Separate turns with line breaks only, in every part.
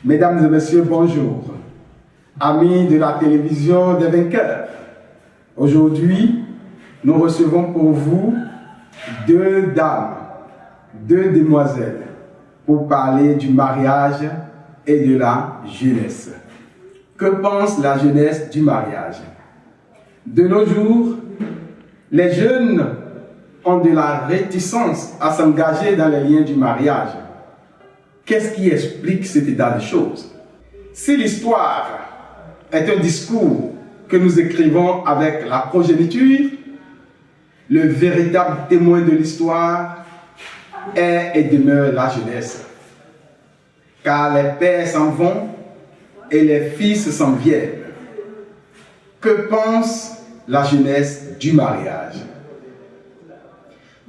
Mesdames et messieurs, bonjour. Amis de la télévision des vainqueurs. Aujourd'hui, nous recevons pour vous deux dames, deux demoiselles, pour parler du mariage et de la jeunesse. Que pense la jeunesse du mariage? De nos jours, les jeunes ont de la réticence à s'engager dans les liens du mariage. Qu'est-ce qui explique cet état de choses? Si l'histoire est un discours que nous écrivons avec la progéniture, le véritable témoin de l'histoire est et demeure la jeunesse. Car les pères s'en vont et les fils s'en viennent. Que pense la jeunesse du mariage?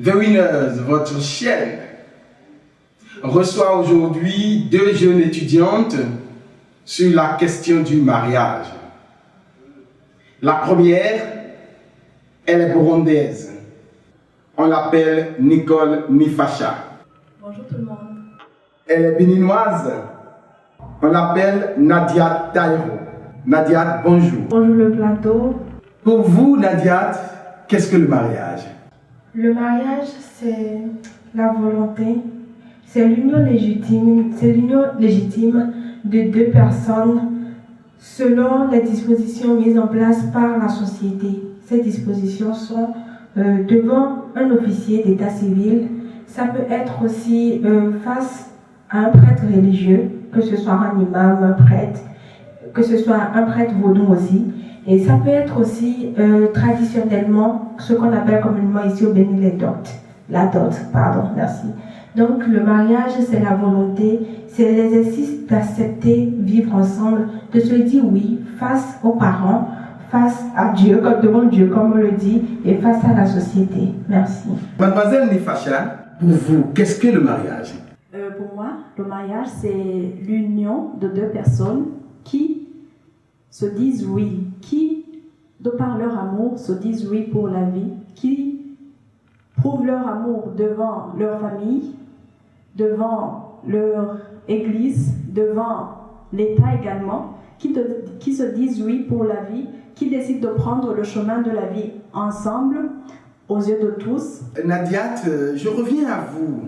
The Winners, votre chaîne, reçoit aujourd'hui deux jeunes étudiantes sur la question du mariage. La première, elle est burundaise. On l'appelle Nicole Nifacha.
Bonjour tout le monde.
Elle est béninoise. On l'appelle Nadiat Taïro. Nadiat, bonjour.
Bonjour le plateau.
Pour vous, Nadiat, qu'est-ce que le mariage?
Le mariage, c'est la volonté, c'est l'union légitime de deux personnes selon les dispositions mises en place par la société. Ces dispositions sont devant un officier d'état civil. Ça peut être aussi face à un prêtre religieux, que ce soit un imam, un prêtre, que ce soit un prêtre vaudou aussi. Et ça peut être aussi traditionnellement ce qu'on appelle communément ici au Bénin les dots. La dot, pardon, merci. Donc le mariage, c'est la volonté, c'est l'exercice d'accepter vivre ensemble, de se dire oui face aux parents, face à Dieu, devant Dieu comme on le dit, et face à la société. Merci.
Mademoiselle Nifacha, pour vous, qu'est-ce que le mariage?
Pour moi, le mariage, c'est l'union de deux personnes qui se disent oui, qui, de par leur amour, se disent oui pour la vie, qui prouvent leur amour devant leur famille, devant leur église, devant l'État également, qui se disent oui pour la vie, qui décident de prendre le chemin de la vie ensemble, aux yeux de tous.
Nadiat, je reviens à vous.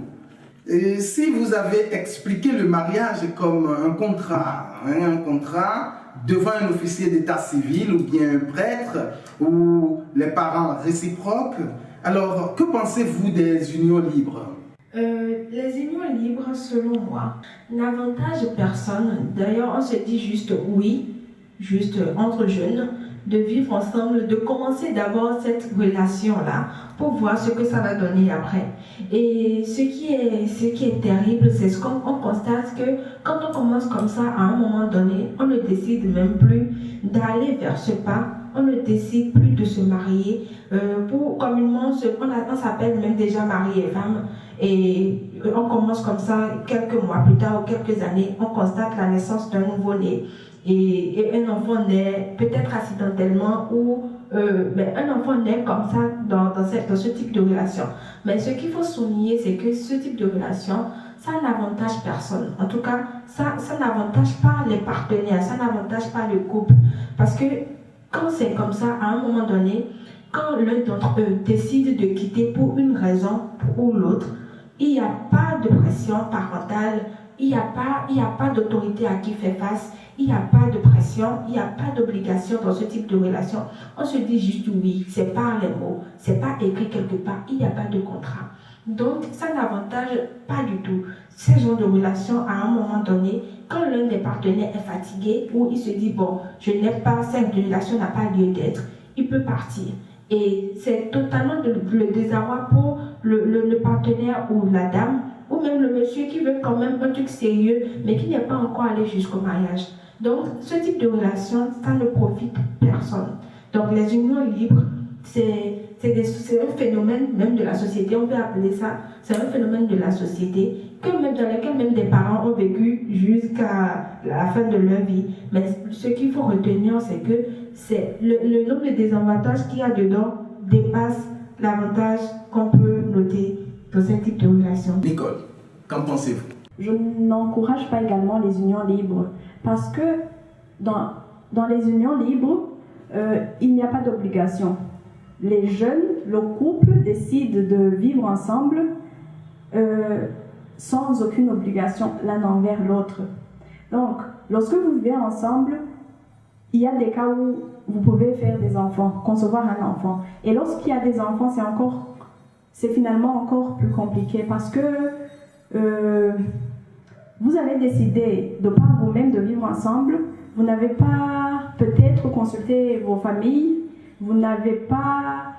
Si vous avez expliqué le mariage comme un contrat devant un officier d'état civil ou bien un prêtre ou les parents réciproques, alors que pensez-vous des unions libres?
Les unions libres, selon moi, n'avantagent personne. D'ailleurs, on se dit juste oui, juste entre jeunes, de vivre ensemble, de commencer d'abord cette relation-là pour voir ce que ça va donner après. Et ce qui est terrible, c'est ce qu'on constate que quand on commence comme ça, à un moment donné, on ne décide même plus d'aller vers ce pas, on ne décide plus de se marier. Pour communément, on s'appelle même déjà mari et femme. Et on commence comme ça, quelques mois plus tard ou quelques années, on constate la naissance d'un nouveau-né. Et un enfant naît peut-être accidentellement ou mais un enfant naît comme ça dans ce type de relation. Mais ce qu'il faut souligner, c'est que ce type de relation, ça n'avantage personne. En tout cas, ça n'avantage pas les partenaires, ça n'avantage pas le couple. Parce que quand c'est comme ça, à un moment donné, quand l'un d'entre eux décide de quitter pour une raison ou l'autre, il n'y a pas de pression parentale, il n'y a pas d'autorité à qui faire face, il n'y a pas de pression, il n'y a pas d'obligation dans ce type de relation. On se dit juste oui, c'est par les mots, c'est pas écrit quelque part, il n'y a pas de contrat. Donc ça n'avantage pas du tout ces genres de relations à un moment donné, quand l'un des partenaires est fatigué ou il se dit bon, cette relation n'a pas lieu d'être, il peut partir. Et c'est totalement le désarroi pour le partenaire ou la dame, ou même le monsieur qui veut quand même un truc sérieux, mais qui n'est pas encore allé jusqu'au mariage. Donc, ce type de relation, ça ne profite personne. Donc, les unions libres, c'est un phénomène même de la société, on peut appeler ça, c'est un phénomène de la société, dans lequel même des parents ont vécu jusqu'à la fin de leur vie. Mais ce qu'il faut retenir, c'est que le nombre de désavantages qu'il y a dedans dépasse l'avantage qu'on peut noter dans ce type de relation.
Nicole, qu'en pensez-vous?
je n'encourage pas également les unions libres parce que dans les unions libres, il n'y a pas d'obligation. Les jeunes, le couple décide de vivre ensemble sans aucune obligation l'un envers l'autre. Donc, lorsque vous vivez ensemble, il y a des cas où vous pouvez faire des enfants, concevoir un enfant. Et lorsqu'il y a des enfants, c'est finalement encore plus compliqué parce que vous avez décidé de par vous-même de vivre ensemble. Vous n'avez pas peut-être consulté vos familles, vous n'avez pas,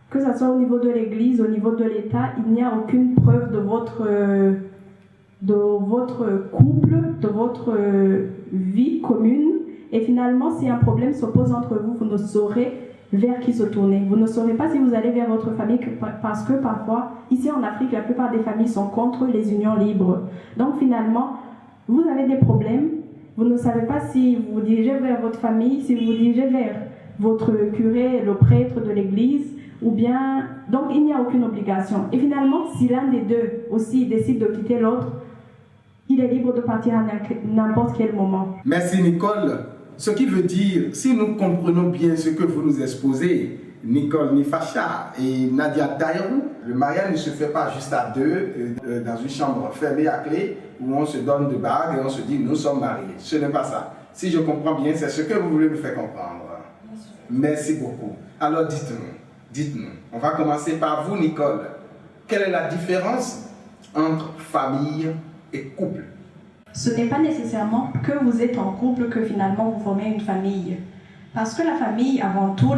que ce soit au niveau de l'Église, au niveau de l'État, il n'y a aucune preuve de votre couple, de votre vie commune. Et finalement, si un problème se pose entre vous, vous ne saurez vers qui se tourner. Vous ne saurez pas si vous allez vers votre famille parce que parfois, ici en Afrique, la plupart des familles sont contre les unions libres. Donc finalement, vous avez des problèmes. Vous ne savez pas si vous vous dirigez vers votre famille, si vous vous dirigez vers votre curé, le prêtre de l'église, ou bien... Donc, il n'y a aucune obligation. Et finalement, si l'un des deux aussi décide de quitter l'autre, il est libre de partir à n'importe quel moment.
Merci Nicole. Ce qui veut dire, si nous comprenons bien ce que vous nous exposez, Nicole Nifacha et Nadia Taïrou, le mariage ne se fait pas juste à deux, dans une chambre fermée à clé, où on se donne de bagues et on se dit nous sommes mariés. Ce n'est pas ça. Si je comprends bien, c'est ce que vous voulez me faire comprendre. Merci beaucoup. Alors dites-nous, on va commencer par vous Nicole. Quelle est la différence entre famille et couple?
Ce n'est pas nécessairement que vous êtes en couple que finalement vous formez une famille. Parce que la famille, avant tout,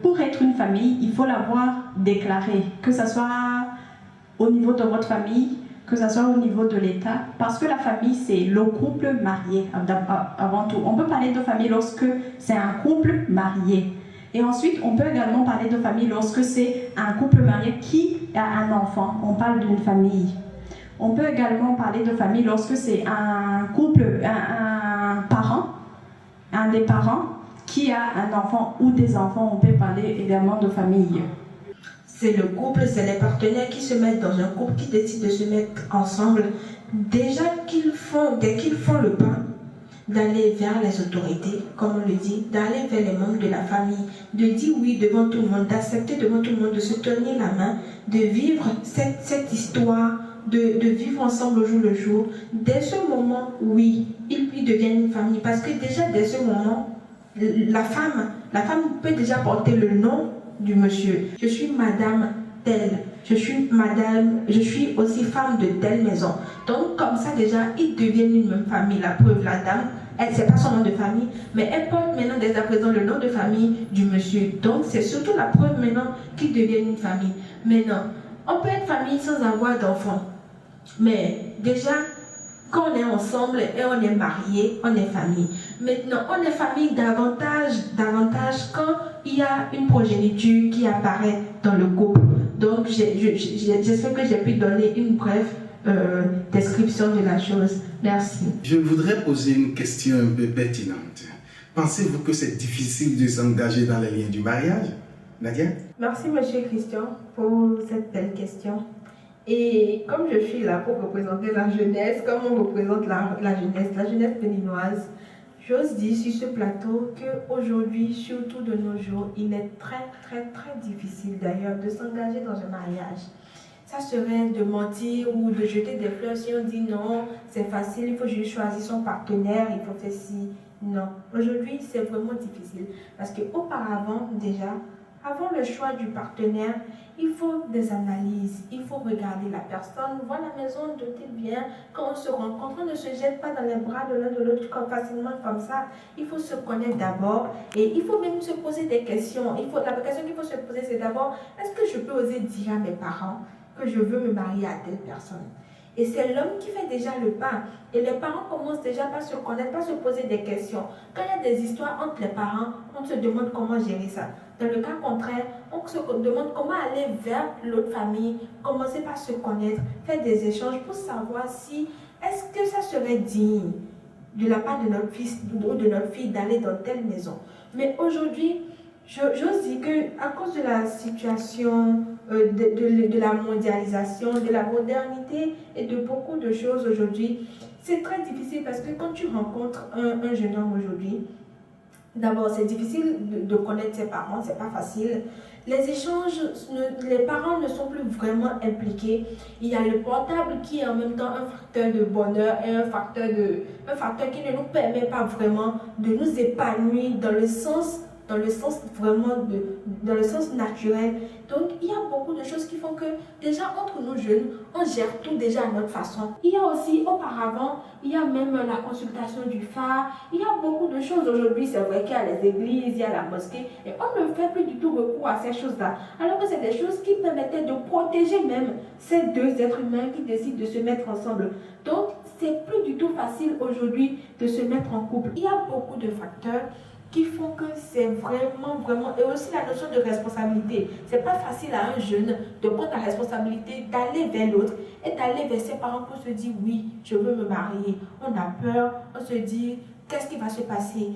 pour être une famille, il faut l'avoir déclarée. Que ce soit au niveau de votre famille, que ce soit au niveau de l'État. Parce que la famille, c'est le couple marié avant tout. On peut parler de famille lorsque c'est un couple marié. Et ensuite, on peut également parler de famille lorsque c'est un couple marié qui a un enfant. On parle d'une famille. On peut également parler de famille lorsque c'est un couple, un des parents qui a un enfant ou des enfants. On peut parler également de famille.
C'est le couple, c'est les partenaires qui se mettent dans un couple, qui décident de se mettre ensemble. Déjà dès qu'ils font le pas, d'aller vers les autorités, comme on le dit, d'aller vers les membres de la famille, de dire oui devant tout le monde, d'accepter devant tout le monde, de se tenir la main, de vivre cette histoire, de vivre ensemble au jour le jour. Dès ce moment, oui, ils deviennent une famille. Parce que déjà, dès ce moment, la femme peut déjà porter le nom du monsieur. Je suis madame telle, je suis aussi femme de telle maison. Donc, comme ça, déjà, ils deviennent une même famille. La preuve, la dame, c'est pas son nom de famille, mais elle porte maintenant dès à présent le nom de famille du monsieur. Donc, c'est surtout la preuve maintenant qu'ils deviennent une famille. Maintenant, on peut être famille sans avoir d'enfants. Mais déjà, quand on est ensemble et on est marié, on est famille. Maintenant, on est famille davantage quand il y a une progéniture qui apparaît dans le couple. Donc, j'espère que j'ai pu donner une brève description de la chose. Merci.
Je voudrais poser une question un peu pertinente. Pensez-vous que c'est difficile de s'engager dans les liens du mariage, Nadia?
Merci, monsieur Christian, pour cette belle question. Et comme je suis là pour représenter la jeunesse, comme on représente la jeunesse béninoise, j'ose dire sur ce plateau qu'aujourd'hui, surtout de nos jours, il est très, très, très difficile d'ailleurs de s'engager dans un mariage. Ça serait de mentir ou de jeter des fleurs si on dit non, c'est facile, il faut juste choisir son partenaire, il faut faire ci. Non, aujourd'hui, c'est vraiment difficile. Parce qu'auparavant, déjà, avant le choix du partenaire, il faut des analyses, il faut regarder la personne, voir la maison dotée bien. Quand on se rencontre, on ne se jette pas dans les bras de l'un de l'autre facilement comme ça. Il faut se connaître d'abord et il faut même se poser des questions. La question qu'il faut se poser, c'est d'abord, est-ce que je peux oser dire à mes parents que je veux me marier à telle personne? Et c'est l'homme qui fait déjà le pas. Et les parents commencent déjà par se connaître, par se poser des questions. Quand il y a des histoires entre les parents, on se demande comment gérer ça. Dans le cas contraire, on se demande comment aller vers l'autre famille, commencer par se connaître, faire des échanges pour savoir si, est-ce que ça serait digne de la part de notre fils ou de notre fille d'aller dans telle maison. Mais aujourd'hui, j'ose dire qu'à cause de la situation de la mondialisation, de la modernité et de beaucoup de choses aujourd'hui, c'est très difficile parce que quand tu rencontres un jeune homme aujourd'hui, d'abord c'est difficile de connaître ses parents, c'est pas facile. Les échanges, les parents ne sont plus vraiment impliqués. Il y a le portable qui est en même temps un facteur de bonheur et un facteur qui ne nous permet pas vraiment de nous épanouir dans le sens naturel. Donc il y a beaucoup de choses qui font que déjà entre nous jeunes, on gère tout déjà à notre façon. Il y a aussi auparavant, il y a même la consultation du phare, il y a beaucoup de choses aujourd'hui. C'est vrai qu'il y a les églises, il y a la mosquée et on ne fait plus du tout recours à ces choses-là. Alors que c'est des choses qui permettaient de protéger même ces deux êtres humains qui décident de se mettre ensemble. Donc c'est plus du tout facile aujourd'hui de se mettre en couple. Il y a beaucoup de facteurs qui font que c'est vraiment, et aussi la notion de responsabilité. C'est pas facile à un jeune de prendre la responsabilité d'aller vers l'autre et d'aller vers ses parents pour se dire oui, je veux me marier. On a peur, on se dit qu'est-ce qui va se passer.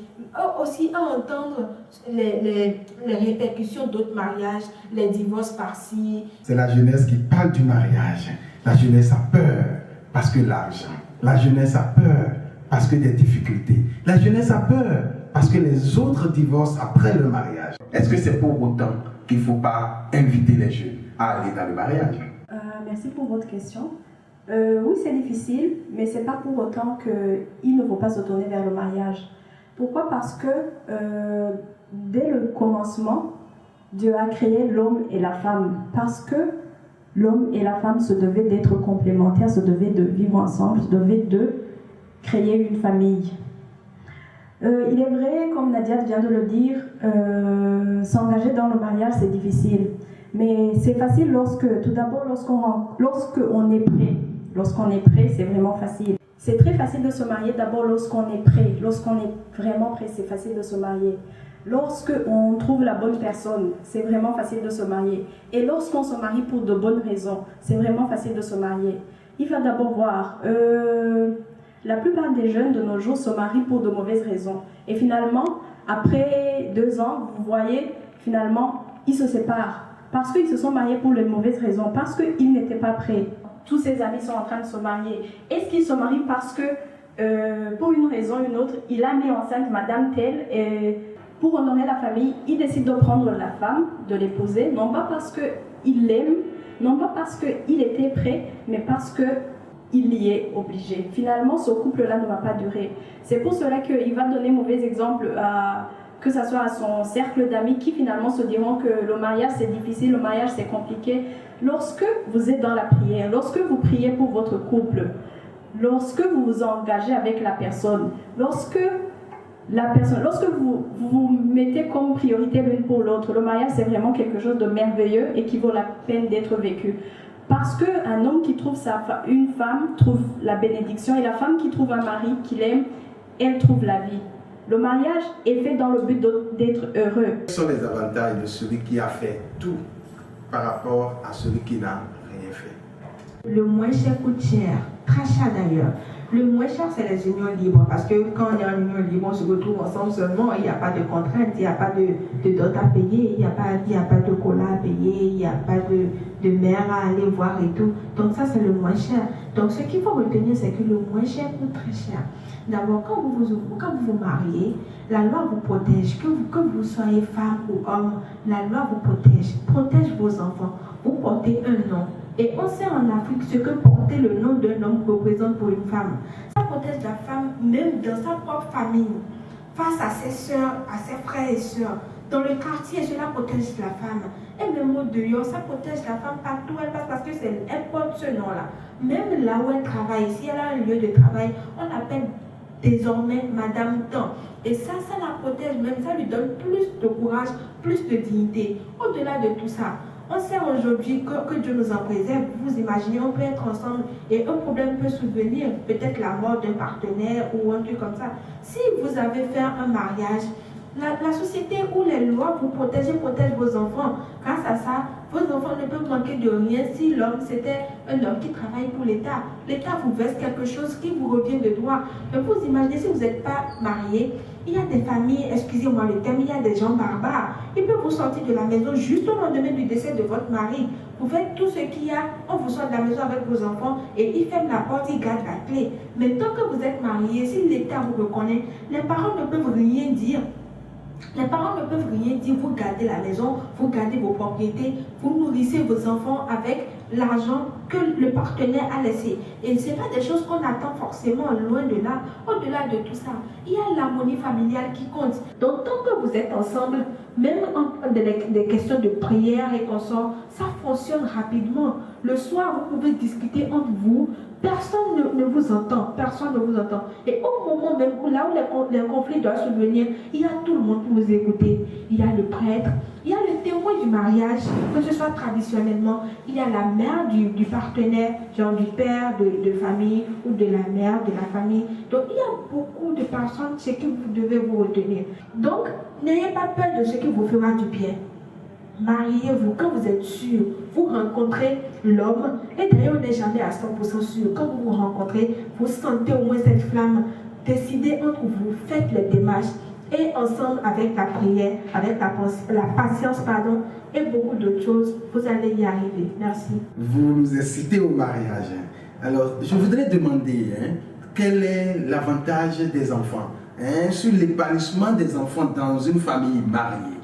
Aussi à entendre les répercussions d'autres mariages, les divorces par-ci.
C'est la jeunesse qui parle du mariage. La jeunesse a peur parce que l'argent. La jeunesse a peur parce que des difficultés. La jeunesse a peur parce que les autres divorcent après le mariage. Est-ce que c'est pour autant qu'il ne faut pas inviter les jeunes à aller dans le mariage?
Merci pour votre question. Oui, c'est difficile, mais ce n'est pas pour autant qu'il ne faut pas se tourner vers le mariage. Pourquoi? Parce que dès le commencement, Dieu a créé l'homme et la femme. Parce que l'homme et la femme se devaient d'être complémentaires, se devaient de vivre ensemble, se devaient de créer une famille. Il est vrai, comme Nadia vient de le dire, s'engager dans le mariage, c'est difficile. Mais c'est facile tout d'abord, lorsqu'on est prêt. Lorsqu'on est prêt, c'est vraiment facile. C'est très facile de se marier d'abord lorsqu'on est prêt. Lorsqu'on est vraiment prêt, c'est facile de se marier. Lorsqu'on trouve la bonne personne, c'est vraiment facile de se marier. Et lorsqu'on se marie pour de bonnes raisons, c'est vraiment facile de se marier. Il va d'abord voir... La plupart des jeunes de nos jours se marient pour de mauvaises raisons. Et finalement, après 2 ans, vous voyez, finalement, ils se séparent. Parce qu'ils se sont mariés pour les mauvaises raisons, parce qu'ils n'étaient pas prêts. Tous ses amis sont en train de se marier. Est-ce qu'ils se marient parce que, pour une raison ou une autre, il a mis enceinte Madame telle et pour honorer la famille, il décide de prendre la femme, de l'épouser, non pas parce qu'il l'aime, non pas parce qu'il était prêt, mais parce que il y est obligé. Finalement, ce couple-là ne va pas durer. C'est pour cela qu'il va donner mauvais exemples, que ce soit à son cercle d'amis qui finalement se diront que le mariage c'est difficile, le mariage c'est compliqué. Lorsque vous êtes dans la prière, lorsque vous priez pour votre couple, lorsque vous vous engagez avec la personne, lorsque vous vous mettez comme priorité l'une pour l'autre, le mariage c'est vraiment quelque chose de merveilleux et qui vaut la peine d'être vécu. Parce qu'un homme qui trouve une femme trouve la bénédiction et la femme qui trouve un mari qu'il aime, elle trouve la vie. Le mariage est fait dans le but d'être heureux.
Quels sont les avantages de celui qui a fait tout par rapport à celui qui n'a rien fait?
Le moins cher coûte cher, très cher d'ailleurs. Le moins cher, c'est les unions libres, parce que quand on est en union libre, on se retrouve ensemble seulement, il n'y a pas de contraintes, il n'y a pas de dot à payer, il n'y a pas de cola à payer, il n'y a pas de mère à aller voir et tout. Donc ça, c'est le moins cher. Donc ce qu'il faut retenir, c'est que le moins cher coûte très cher. D'abord, quand vous vous mariez, la loi vous protège. Que vous soyez femme ou homme, la loi vous protège vos enfants. Vous portez un nom. Et on sait en Afrique ce que porter le nom d'un homme représente pour une femme. Ça protège la femme même dans sa propre famille, face à ses soeurs, à ses frères et sœurs. Dans le quartier, cela protège la femme. Et même au dehors, ça protège la femme partout où elle passe parce qu'elle porte ce nom-là. Même là où elle travaille, si elle a un lieu de travail, on l'appelle désormais Madame Temps. Et ça la protège même, ça lui donne plus de courage, plus de dignité. Au-delà de tout ça, on sait aujourd'hui que Dieu nous en préserve. Vous imaginez, on peut être ensemble et un problème peut survenir, peut-être la mort d'un partenaire ou un truc comme ça. Si vous avez fait un mariage, la société ou les lois vous protègent vos enfants. Grâce à ça, l'État. Vos enfants ne peuvent manquer de rien si l'homme, c'était un homme qui travaille pour l'État. L'État vous verse quelque chose qui vous revient de droit. Mais vous imaginez si vous n'êtes pas marié, il y a des familles, excusez-moi le terme, il y a des gens barbares. Ils peuvent vous sortir de la maison juste au lendemain du décès de votre mari. Vous faites tout ce qu'il y a, on vous sort de la maison avec vos enfants et ils ferment la porte, ils gardent la clé. Mais tant que vous êtes marié, si l'État vous reconnaît, les parents ne peuvent rien dire. Les parents ne peuvent rien dire, vous gardez la maison, vous gardez vos propriétés, vous nourrissez vos enfants avec l'argent que le partenaire a laissé. Et ce n'est pas des choses qu'on attend forcément loin de là. Au-delà de tout ça, il y a l'harmonie familiale qui compte. Donc tant que vous êtes ensemble, même en des questions de prière et consorts, ça fonctionne rapidement. Le soir, vous pouvez discuter entre vous. Personne ne vous entend, personne ne vous entend. Et au moment même où là où les conflits doivent survenir, il y a tout le monde pour vous écouter. Il y a le prêtre, il y a le témoin du mariage, que ce soit traditionnellement, il y a la mère du partenaire, genre du père de famille ou de la mère de la famille. Donc il y a beaucoup de personnes, ce que vous devez vous retenir. Donc n'ayez pas peur de ce qui vous fera du bien. Mariez-vous quand vous êtes sûr. Vous rencontrez l'homme. Et d'ailleurs, on n'est jamais à 100% sûr. Quand vous vous rencontrez, vous sentez au moins cette flamme. Décidez entre vous, faites les démarches. Et ensemble, avec la prière, avec la patience, et beaucoup d'autres choses, vous allez y arriver. Merci.
Vous nous incitez au mariage. Alors, je voudrais demander, quel est l'avantage des enfants sur l'épanouissement des enfants dans une famille mariée?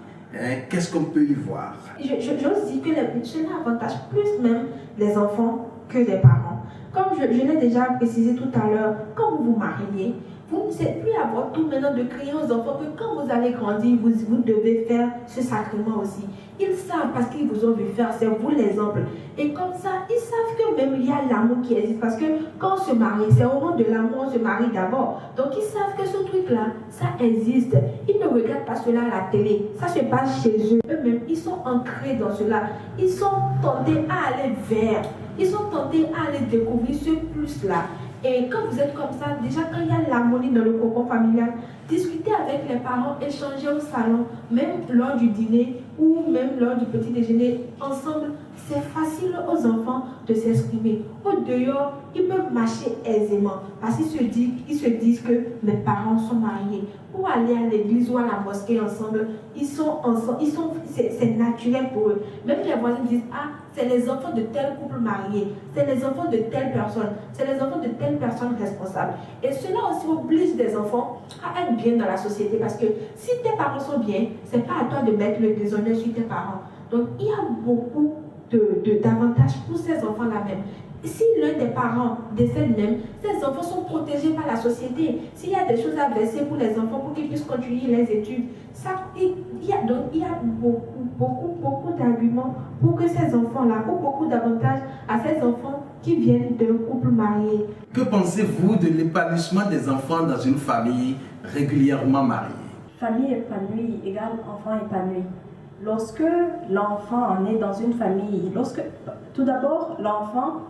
Qu'est-ce qu'on peut y voir?
J'ose dire que cela avantage plus même les enfants que les parents. Comme je l'ai déjà précisé tout à l'heure, quand vous vous mariez, vous ne savez plus à votre tour maintenant de crier aux enfants que quand vous allez grandir, vous devez faire ce sacrement aussi. Ils savent parce qu'ils vous ont vu faire, c'est vous l'exemple. Et comme ça, ils savent que même il y a l'amour qui existe. Parce que quand on se marie, c'est au moment de l'amour, on se marie d'abord. Donc ils savent que ce truc-là, ça existe. Ils ne regardent pas cela à la télé. Ça se passe chez eux. Eux-mêmes, ils sont ancrés dans cela. Ils sont tentés à aller vers. Ils sont tentés à aller découvrir ce plus-là. Et quand vous êtes comme ça, déjà quand il y a l'harmonie dans le cocon familial, discutez avec les parents, échangez au salon, même lors du dîner ou même lors du petit déjeuner, ensemble, c'est facile aux enfants de s'exprimer. Au dehors, ils peuvent marcher aisément parce qu'ils se disent que mes parents sont mariés. Pour aller à l'église ou à la mosquée ensemble, ils sont ensemble, c'est naturel pour eux. Même les voisins disent, ah, c'est les enfants de tel couple marié, c'est les enfants de telle personne, c'est les enfants de telle personne responsable. Et cela aussi oblige des enfants à être bien dans la société parce que si tes parents sont bien, c'est pas à toi de mettre le déshonneur sur tes parents. Donc il y a beaucoup d'avantages pour ces enfants-là même. Si l'un des parents décède même, ces enfants sont protégés par la société. S'il y a des choses à verser pour les enfants pour qu'ils puissent continuer les études, il y a beaucoup d'arguments pour que ces enfants-là, ou beaucoup d'avantages à ces enfants qui viennent d'un couple marié.
Que pensez-vous de l'épanouissement des enfants dans une famille régulièrement mariée?
Famille épanouie égale enfant épanoui. Lorsque l'enfant est dans une famille, tout d'abord, l'enfant,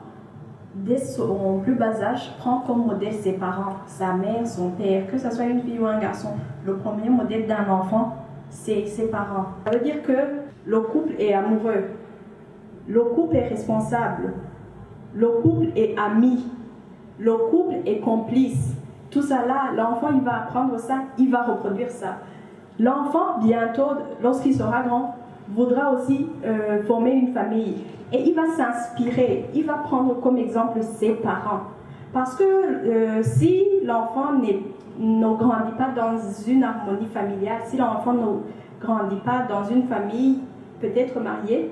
dès son plus bas âge, prend comme modèle ses parents, sa mère, son père, que ce soit une fille ou un garçon. Le premier modèle d'un enfant, c'est ses parents. Ça veut dire que le couple est amoureux, le couple est responsable, le couple est ami, le couple est complice. Tout ça là, l'enfant, il va apprendre ça, il va reproduire ça. L'enfant, bientôt, lorsqu'il sera grand, voudra aussi former une famille. Et il va s'inspirer, il va prendre comme exemple ses parents. Parce que si l'enfant ne grandit pas dans une harmonie familiale, si l'enfant ne grandit pas dans une famille peut-être mariée,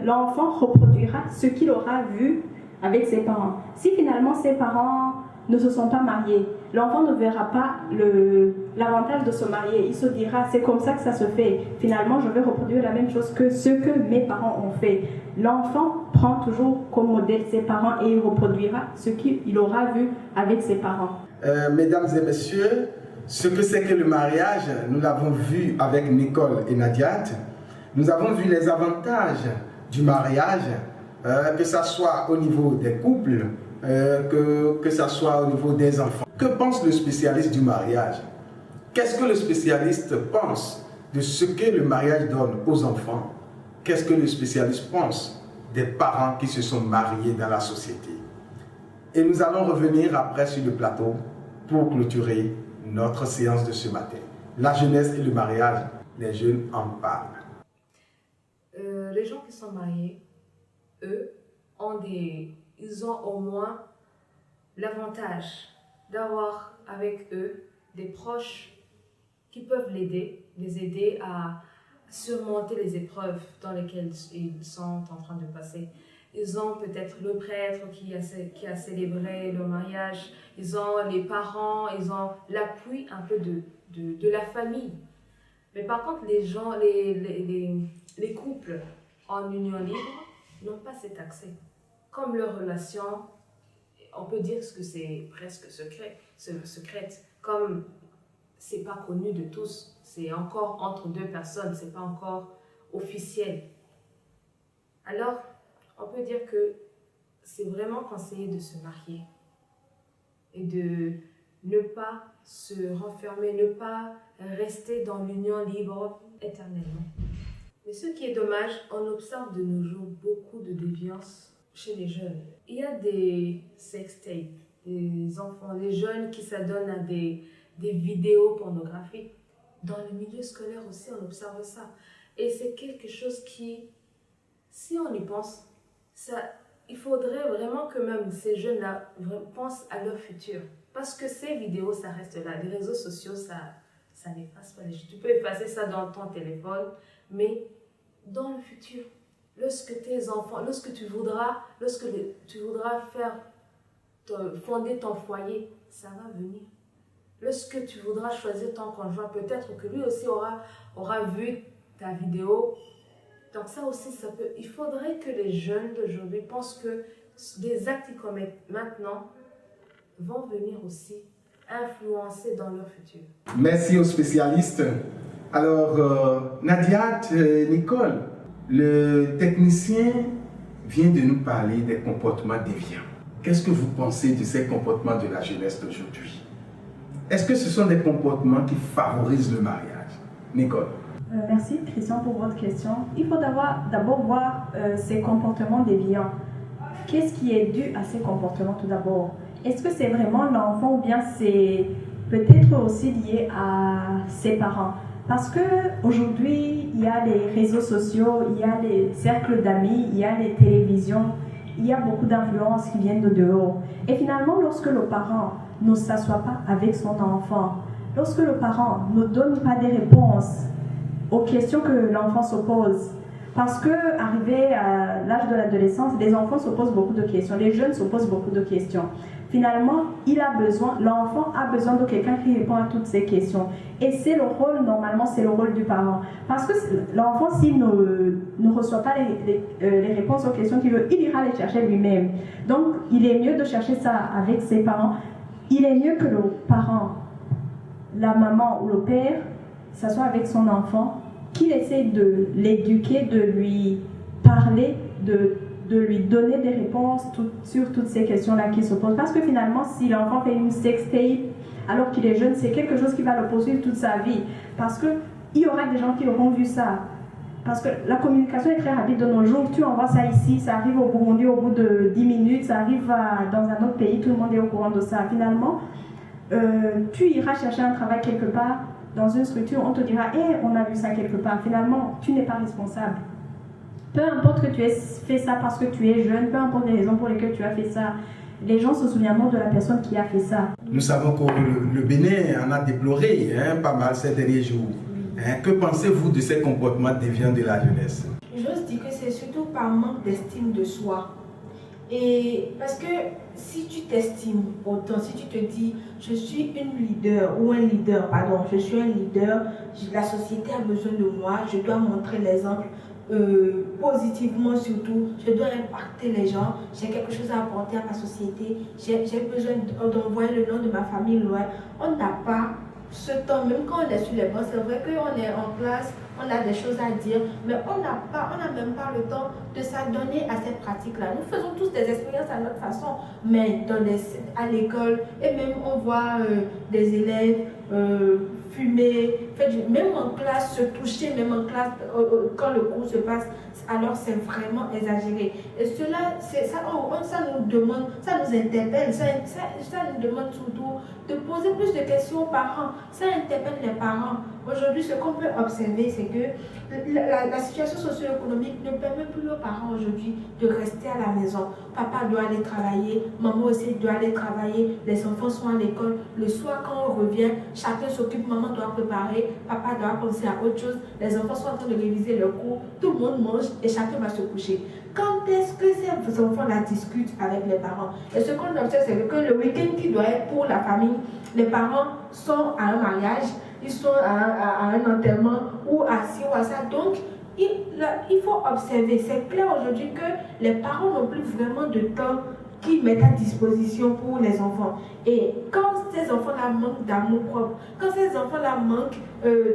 l'enfant reproduira ce qu'il aura vu avec ses parents. Si finalement ses parents ne se sont pas mariés, l'enfant ne verra pas l'avantage de se marier. Il se dira, c'est comme ça que ça se fait. Finalement, je vais reproduire la même chose que ce que mes parents ont fait. L'enfant prend toujours comme modèle ses parents et il reproduira ce qu'il aura vu avec ses parents.
Mesdames et messieurs, ce que c'est que le mariage, nous l'avons vu avec Nicole et Nadiat. Nous avons vu les avantages du mariage, que ce soit au niveau des couples, que ce soit au niveau des enfants. Que pense le spécialiste du mariage? Qu'est-ce que le spécialiste pense de ce que le mariage donne aux enfants qu'est-ce que le spécialiste pense des parents qui se sont mariés dans la société. Et nous allons revenir après sur le plateau pour clôturer notre séance de ce matin. La jeunesse et le mariage, les jeunes en parlent.
Les gens qui sont mariés, eux, ils ont au moins l'avantage d'avoir avec eux des proches qui peuvent les aider à surmonter les épreuves dans lesquelles ils sont en train de passer. Ils ont peut-être le prêtre qui a célébré le mariage, ils ont les parents, ils ont l'appui un peu de la famille. Mais par contre, les couples en union libre n'ont pas cet accès. Comme leur relation, on peut dire que c'est presque secrète, comme c'est pas connu de tous, c'est encore entre deux personnes, c'est pas encore officiel. Alors, on peut dire que c'est vraiment conseillé de se marier et de ne pas se renfermer, ne pas rester dans l'union libre éternellement. Mais ce qui est dommage, on observe de nos jours beaucoup de déviance chez les jeunes. Il y a des sextapes, des enfants, des jeunes qui s'adonnent à des vidéos pornographiques. Dans le milieu scolaire aussi, on observe ça. Et c'est quelque chose qui, si on y pense, il faudrait vraiment que même ces jeunes-là pensent à leur futur. Parce que ces vidéos, ça reste là. Les réseaux sociaux, ça n'efface pas les choses. Tu peux effacer ça dans ton téléphone, mais dans le futur, lorsque tes enfants, lorsque tu voudras fonder ton foyer, ça va venir. Lorsque tu voudras choisir ton conjoint, peut-être que lui aussi aura vu ta vidéo. Donc ça aussi, il faudrait que les jeunes d'aujourd'hui pensent que des actes qu'ils commettent maintenant vont venir aussi influencer dans leur futur.
Merci aux spécialistes. Alors, Nadia, Nicole, le technicien vient de nous parler des comportements déviants. Qu'est-ce que vous pensez de ces comportements de la jeunesse d'aujourd'hui? Est-ce que ce sont des comportements qui favorisent le mariage? Nicole.
Merci Christian pour votre question. Il faut d'abord voir ces comportements déviants. Qu'est-ce qui est dû à ces comportements tout d'abord? Est-ce que c'est vraiment l'enfant ou bien c'est peut-être aussi lié à ses parents? Parce qu'aujourd'hui, il y a les réseaux sociaux, il y a les cercles d'amis, il y a les télévisions, il y a beaucoup d'influences qui viennent de dehors. Et finalement, lorsque le parent ne s'assoit pas avec son enfant, lorsque le parent ne donne pas des réponses aux questions que l'enfant se pose, parce qu'arrivé à l'âge de l'adolescence, les enfants se posent beaucoup de questions, les jeunes se posent beaucoup de questions. Finalement, l'enfant a besoin de quelqu'un qui répond à toutes ces questions. Et c'est le rôle, normalement, c'est le rôle du parent. Parce que l'enfant, s'il ne reçoit pas les réponses aux questions qu'il veut, il ira les chercher lui-même. Donc, il est mieux de chercher ça avec ses parents. Il est mieux que le parent, la maman ou le père, s'assoie avec son enfant, qu'il essaie de l'éduquer, de lui parler, de lui donner des réponses sur toutes ces questions-là qui se posent. Parce que finalement, si l'enfant fait une sextape alors qu'il est jeune, c'est quelque chose qui va le poursuivre toute sa vie. Parce qu'il y aura des gens qui auront vu ça. Parce que la communication est très rapide de nos jours. Tu envoies ça ici, ça arrive au Burundi au bout de 10 minutes, ça arrive dans un autre pays, tout le monde est au courant de ça. Finalement, tu iras chercher un travail quelque part, dans une structure, on te dira « hey, on a vu ça quelque part ». Finalement, tu n'es pas responsable. Peu importe que tu aies fait ça parce que tu es jeune, peu importe les raisons pour lesquelles tu as fait ça, les gens se souviendront de la personne qui a fait ça.
Nous savons que le Bénin en a déploré pas mal ces derniers jours. Que pensez-vous de ces comportements déviants de la jeunesse?
J'ose dire que c'est surtout par manque d'estime de soi. Et parce que si tu t'estimes autant, si tu te dis je suis une leader ou un leader, pardon, je suis un leader, la société a besoin de moi, je dois montrer l'exemple positivement surtout, je dois impacter les gens, j'ai quelque chose à apporter à ma société, j'ai besoin d'envoyer le nom de ma famille loin. On n'a pas ce temps, même quand on est sur les bancs, c'est vrai qu'on est en classe, on a des choses à dire, mais on n'a même pas le temps de s'adonner à cette pratique-là. Nous faisons tous des expériences à notre façon, mais à l'école, et même on voit des élèves fumer, même en classe, se toucher, même en classe, quand le cours se passe, alors c'est vraiment exagéré. Et cela, ça nous demande, ça nous interpelle, ça nous demande surtout de poser plus de questions aux parents. Ça interpelle les parents. Aujourd'hui, ce qu'on peut observer, c'est que la situation socio-économique ne permet plus aux parents aujourd'hui de rester à la maison. Papa doit aller travailler, maman aussi doit aller travailler, les enfants sont à l'école. Le soir, quand on revient, chacun s'occupe, maman doit préparer, papa doit penser à autre chose, les enfants sont en train de réviser leurs cours, tout le monde mange et chacun va se coucher. Quand est-ce que ces enfants-là discutent avec les parents? Et ce qu'on observe, c'est que le week-end qui doit être pour la famille, les parents sont à un mariage, ils sont à un enterrement ou à ci ou à ça. Donc, il faut observer. C'est clair aujourd'hui que les parents n'ont plus vraiment de temps qu'ils mettent à disposition pour les enfants. Et quand ces enfants-là manquent d'amour propre, quand ces enfants-là manquent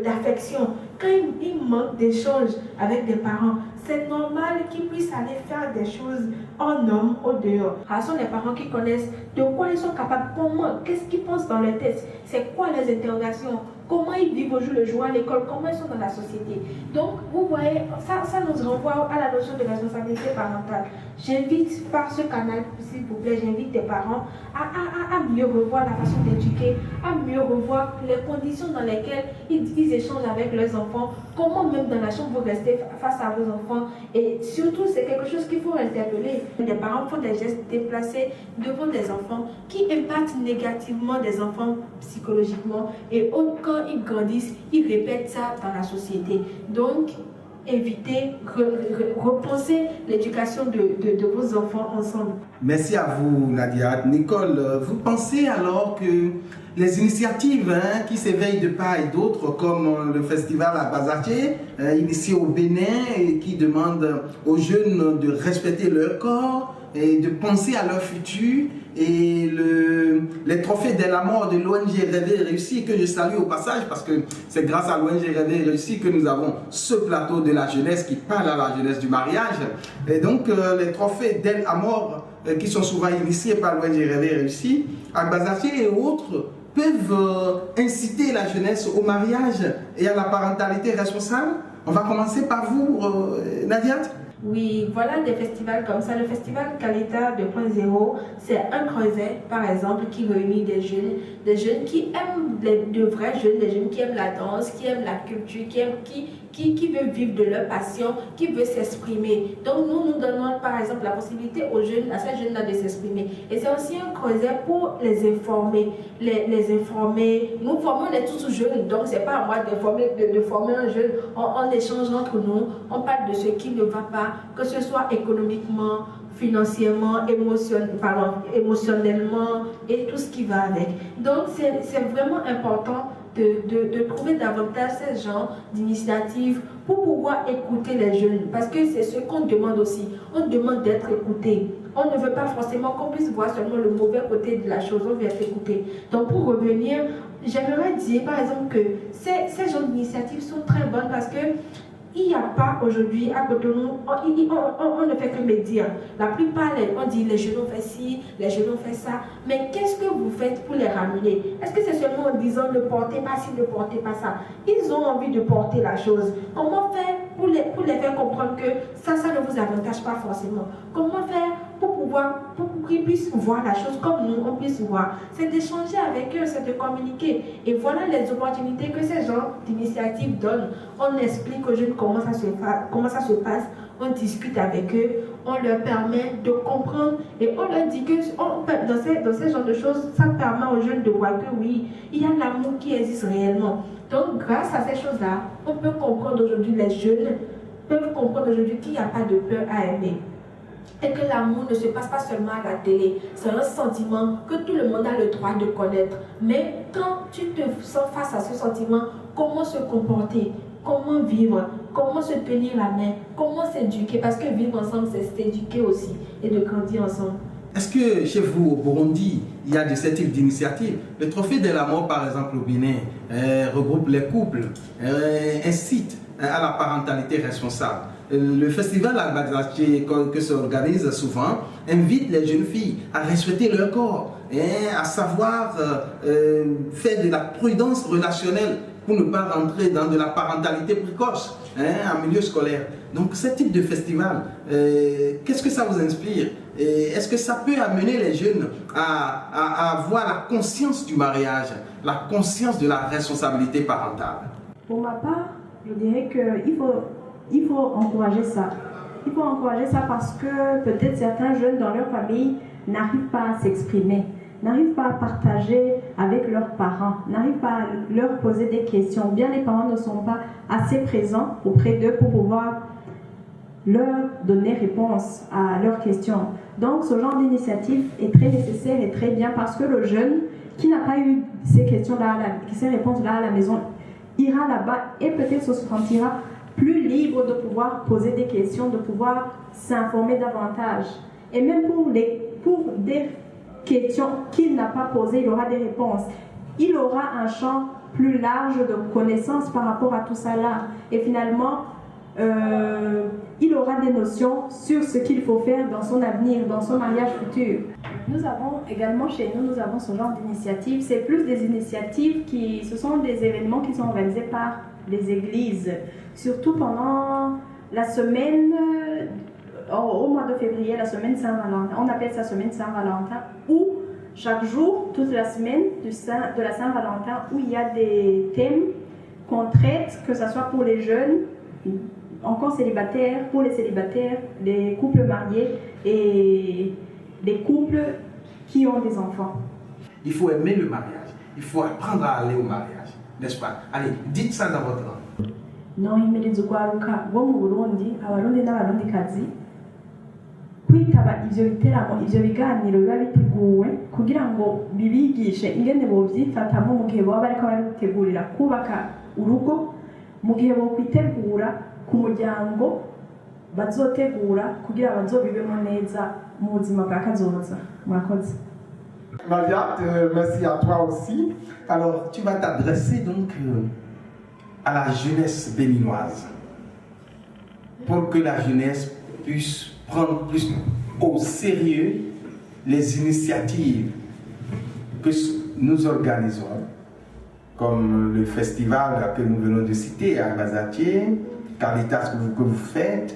d'affection, quand ils manquent d'échanges avec des parents, c'est normal qu'ils puissent aller faire des choses en homme, au dehors. Ce sont les parents qui connaissent de quoi ils sont capables, comment, qu'est-ce qu'ils pensent dans leur tête, c'est quoi les interrogations, comment ils vivent au jour le jour à l'école, comment ils sont dans la société. Donc, vous voyez, ça nous renvoie à la notion de responsabilité parentale. J'invite par ce canal, s'il vous plaît, j'invite les parents à mieux revoir la façon d'éduquer, à mieux revoir les conditions dans lesquelles ils échangent avec leurs enfants, comment même dans la chambre vous restez face à vos enfants. Et surtout, c'est quelque chose qu'il faut interpeller. Les parents font des gestes déplacés devant des enfants qui impactent négativement des enfants psychologiquement. Et quand ils grandissent, ils répètent ça dans la société. Donc, évitez, repensez l'éducation de vos enfants ensemble.
Merci à vous, Nadia. Nicole, vous pensez alors que les initiatives qui s'éveillent de part et d'autre, comme le festival à Bazartier, initié au Bénin, et qui demande aux jeunes de respecter leur corps et de penser à leur futur, et les trophées de la mort de l'ONG Rêver Réussi, que je salue au passage, parce que c'est grâce à l'ONG Rêver Réussi que nous avons ce plateau de la jeunesse qui parle à la jeunesse du mariage. Et donc, les trophées d'El Amor, qui sont souvent initiés par l'ONG Rêver Réussi, à Bazartier et autres, peuvent inciter la jeunesse au mariage et à la parentalité responsable. On va commencer par vous, Nadia.
Oui, voilà des festivals comme ça. Le festival Kalita 2.0, c'est un creuset, par exemple, qui réunit des jeunes qui aiment de vrais jeunes, des jeunes qui aiment la danse, qui aiment la culture, qui veulent vivre de leur passion, qui veulent s'exprimer. Donc nous donnons par exemple la possibilité aux jeunes, à ces jeunes-là de s'exprimer. Et c'est aussi un creuset pour les informer. Les informer. Nous formons, on est tous jeunes, donc c'est pas à moi de former un jeune. On échange entre nous, on parle de ce qui ne va pas, que ce soit économiquement, financièrement, émotionnellement et tout ce qui va avec. Donc c'est vraiment important de trouver davantage ce genre d'initiatives pour pouvoir écouter les jeunes, parce que c'est ce qu'on demande aussi. On demande d'être écouté. On ne veut pas forcément qu'on puisse voir seulement le mauvais côté de la chose, on veut être écouté. Donc pour revenir, j'aimerais dire par exemple que ces genres d'initiatives sont très bonnes parce que il n'y a pas aujourd'hui à Cotonou, on ne fait que médire. La plupart, on dit les jeunes ont fait ci, les jeunes ont fait ça. Mais qu'est-ce que vous faites pour les ramener? Est-ce que c'est seulement en disant ne portez pas ci, ne portez pas ça? Ils ont envie de porter la chose. Comment faire pour les faire comprendre que ça ne vous avantage pas forcément? Comment faire pour qu'ils puissent voir la chose comme nous, on puisse voir? C'est d'échanger avec eux, c'est de communiquer. Et voilà les opportunités que ces gens d'initiative donnent. On explique aux jeunes comment ça se passe, on discute avec eux, on leur permet de comprendre et on leur dit que dans ces genres de choses, ça permet aux jeunes de voir que oui, il y a l'amour qui existe réellement. Donc grâce à ces choses-là, on peut comprendre aujourd'hui, les jeunes peuvent comprendre aujourd'hui qu'il n'y a pas de peur à aimer. Et que l'amour ne se passe pas seulement à la télé. C'est un sentiment que tout le monde a le droit de connaître. Mais quand tu te sens face à ce sentiment, comment se comporter, comment vivre, comment se tenir la main, comment s'éduquer, parce que vivre ensemble, c'est s'éduquer aussi et de grandir ensemble.
Est-ce que chez vous, au Burundi, il y a de ce type d'initiative? Le trophée de la mort, par exemple, au Bénin, regroupe les couples, incite à la parentalité responsable. Le festival à Bazartier, que ça organise souvent, invite les jeunes filles à respecter leur corps, à savoir faire de la prudence relationnelle pour ne pas rentrer dans de la parentalité précoce en milieu scolaire. Donc ce type de festival, qu'est-ce que ça vous inspire? Est-ce que ça peut amener les jeunes à avoir la conscience du mariage, la conscience de la responsabilité parentale?
Pour ma part, je dirais qu'il faut encourager ça. Il faut encourager ça parce que peut-être certains jeunes dans leur famille n'arrivent pas à s'exprimer, n'arrivent pas à partager avec leurs parents, n'arrivent pas à leur poser des questions. Bien les parents ne sont pas assez présents auprès d'eux pour pouvoir leur donner réponse à leurs questions. Donc ce genre d'initiative est très nécessaire et très bien parce que le jeune qui n'a pas eu ces questions-là, ces réponses-là à la maison, ira là-bas et peut-être se sentira plus libre de pouvoir poser des questions, de pouvoir s'informer davantage. Et même pour des questions qu'il n'a pas posées, il aura des réponses. Il aura un champ plus large de connaissances par rapport à tout ça là. Et finalement, il aura des notions sur ce qu'il faut faire dans son avenir, dans son mariage futur. Nous avons également chez nous, nous avons ce genre d'initiatives. C'est plus des initiatives ce sont des événements qui sont organisés par les églises. Surtout pendant la semaine, au mois de février, la semaine Saint-Valentin. On appelle ça semaine Saint-Valentin, où chaque jour, toute la semaine de la Saint-Valentin, où il y a des thèmes qu'on traite, que ce soit pour les jeunes, encore célibataires, pour les célibataires, les couples mariés et les couples qui ont des enfants.
Il faut aimer le mariage, il faut apprendre à aller au mariage, n'est-ce pas? Allez, dites ça dans votre langue.
Non, himiriza urwaruka rwo mu Burundi, abarundi n'abarundikazi kwitaba ivyo biteramo, ivyo biganiro biba biteguwe kugira ngo bibigishe ingene bovyifatamo mu gihe baba bariko baritegurira kubaka urugo, mu gihe bokwitegura ku muryango bazotegura kugira bazobibemo neza mu buzima bwa kazoza. Murakoze.
Nadia, merci à toi aussi.
Alors, tu vas t'adresser donc à la jeunesse béninoise pour que la jeunesse puisse prendre plus au sérieux les initiatives que nous organisons, comme le festival que nous venons de citer à Bazatier, Caritas que vous faites,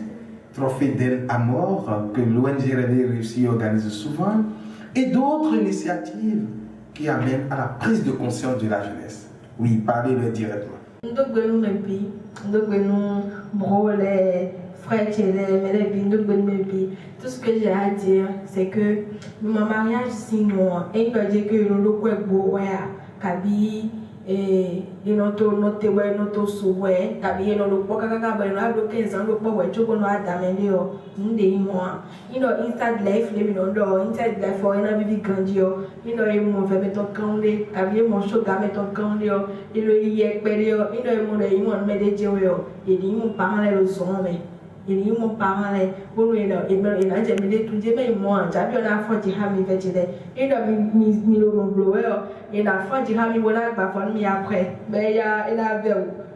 Trophée d'El Amor que l'ONG Réveil Réussi organise souvent, et d'autres initiatives qui amènent à la prise de conscience de la jeunesse. Oui, parlez-le directement.
Tout ce que j'ai à dire, c'est que mon mariage, sinon, et il dit que nous avons et notre souhait, tabi no lo poka kaka ba no ablo 15 ans lo po we choko no adamende yo nde mo inside life le mi no do inside life for na bibi grandi yo e mo fe meto kanle tabi mo shoga meto kanle yo lo ye pere yo e mo le mo me de je yo e ni mo parent le so me e ni mo parent le bo no e na je me de tunje me mo anja bi na fo ji ha mi ve je de mi lo mo blow yo e na fo ji ha mi wona gba fo mi akwe be ya e na ve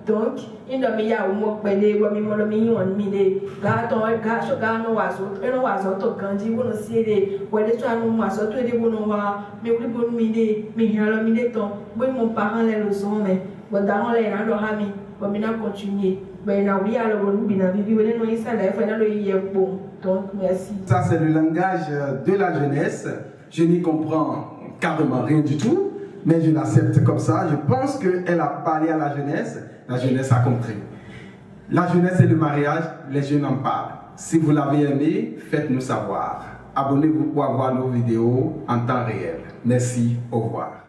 donc il no mi ya mo pele wo mi mo lo mi won mi de ga so ga no wa so to kan ji wo no si de wo de so anu mo so to de wo no wa mi wuli bo mi de mi halo mi de ton bo mo parent le lo so me bo da on le na do ha mi bo mi na continuer ben na oui alors on bina vivi wo no isa la fa na lo ye bon donc merci.
Ça c'est le langage de la jeunesse. Je n'y comprends carrément rien du tout, mais je l'accepte comme ça. Je pense qu'elle a parlé à la jeunesse a compris. La jeunesse et le mariage, les jeunes en parlent. Si vous l'avez aimé, faites-nous savoir. Abonnez-vous pour avoir nos vidéos en temps réel. Merci, au revoir.